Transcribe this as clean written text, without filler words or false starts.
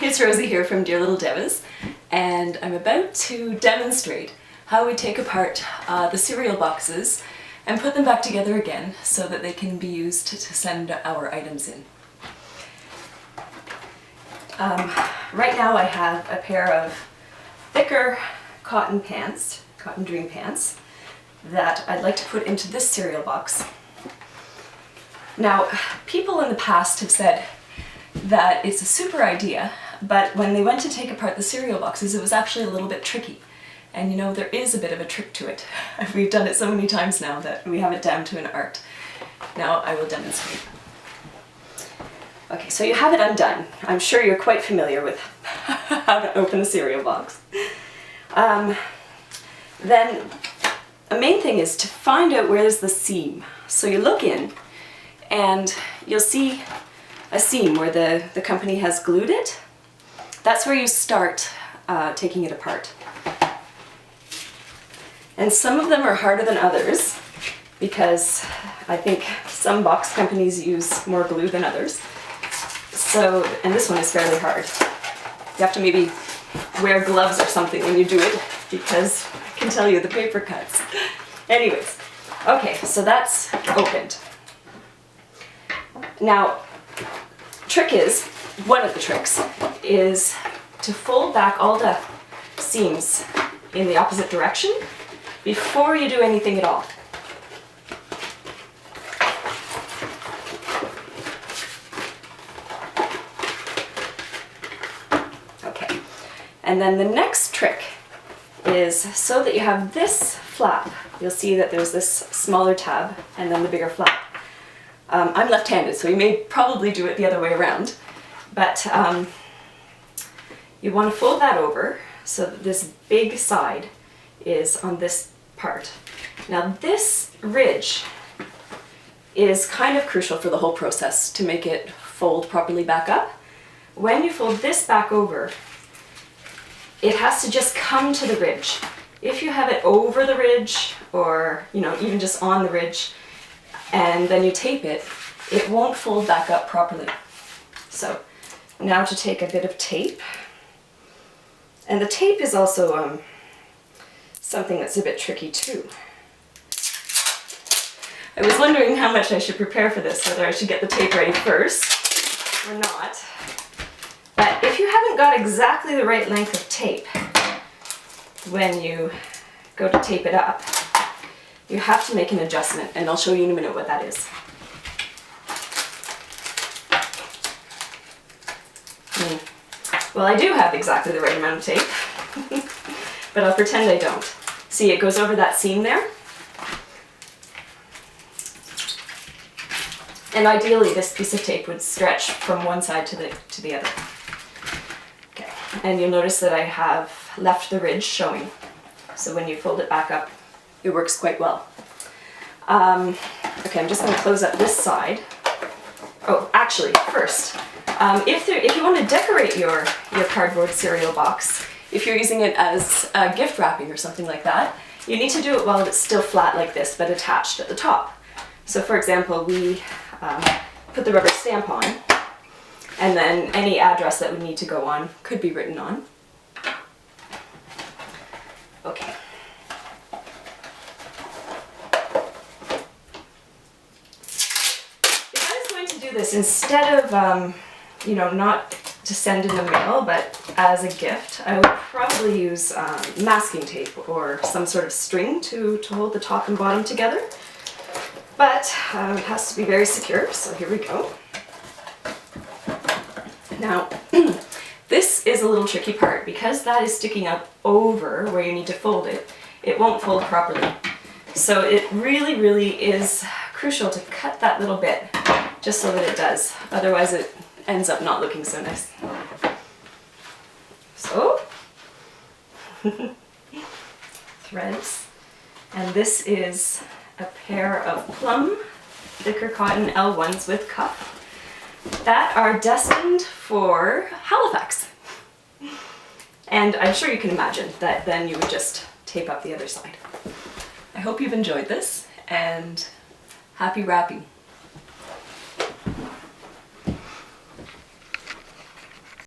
It's Rosie here from Dear Lil Devas, and I'm about to demonstrate how we take apart the cereal boxes and put them back together again so that they can be used to send our items in. Right now I have a pair of thicker cotton pants, cotton dream pants, that I'd like to put into this cereal box. Now, people in the past have said that it's a super idea, but when they went to take apart the cereal boxes, it was actually a little bit tricky. And you know, there is a bit of a trick to it. We've done it so many times now that we have it down to an art. Now I will demonstrate. Okay, so you have it undone. I'm sure you're quite familiar with how to open a cereal box. Then the main thing is to find out where there's the seam. So you look in and you'll see a seam where the company has glued it. That's where you start taking it apart. And some of them are harder than others because I think some box companies use more glue than others. So, and this one is fairly hard. You have to maybe wear gloves or something when you do it because I can tell you the paper cuts. Anyways, okay, so that's opened. Now, one of the tricks is to fold back all the seams in the opposite direction before you do anything at all. Okay, and then the next trick is so that you have this flap. You'll see that there's this smaller tab and then the bigger flap. I'm left-handed, so you may probably do it the other way around, but you want to fold that over so that this big side is on this part. Now this ridge is kind of crucial for the whole process to make it fold properly back up. When you fold this back over, it has to just come to the ridge. If you have it over the ridge or, you know, even just on the ridge, and then you tape it, it won't fold back up properly. So now to take a bit of tape. And the tape is also something that's a bit tricky too. I was wondering how much I should prepare for this, whether I should get the tape ready first or not. But if you haven't got exactly the right length of tape when you go to tape it up, you have to make an adjustment, and I'll show you in a minute what that is. Well, I do have exactly the right amount of tape, but I'll pretend I don't. See, it goes over that seam there. And ideally, this piece of tape would stretch from one side to the other. Okay, and you'll notice that I have left the ridge showing. So when you fold it back up, it works quite well. Okay, I'm just going to close up this side. Oh, actually, first, if you want to decorate your cardboard cereal box, if you're using it as gift wrapping or something like that, you need to do it while it's still flat like this, but attached at the top. So for example, we put the rubber stamp on, and then any address that would need to go on could be written on. Okay. Do this instead of, you know, not to send in the mail, but as a gift, I would probably use masking tape or some sort of string to hold the top and bottom together. But it has to be very secure, so here we go. Now, this is a little tricky part because that is sticking up over where you need to fold it. It won't fold properly. So it really, really is crucial to cut that little bit just so that it does. Otherwise it ends up not looking so nice. So, threads. And this is a pair of plum thicker cotton L1s with cuff that are destined for Halifax. And I'm sure you can imagine that then you would just tape up the other side. I hope you've enjoyed this, and happy wrapping.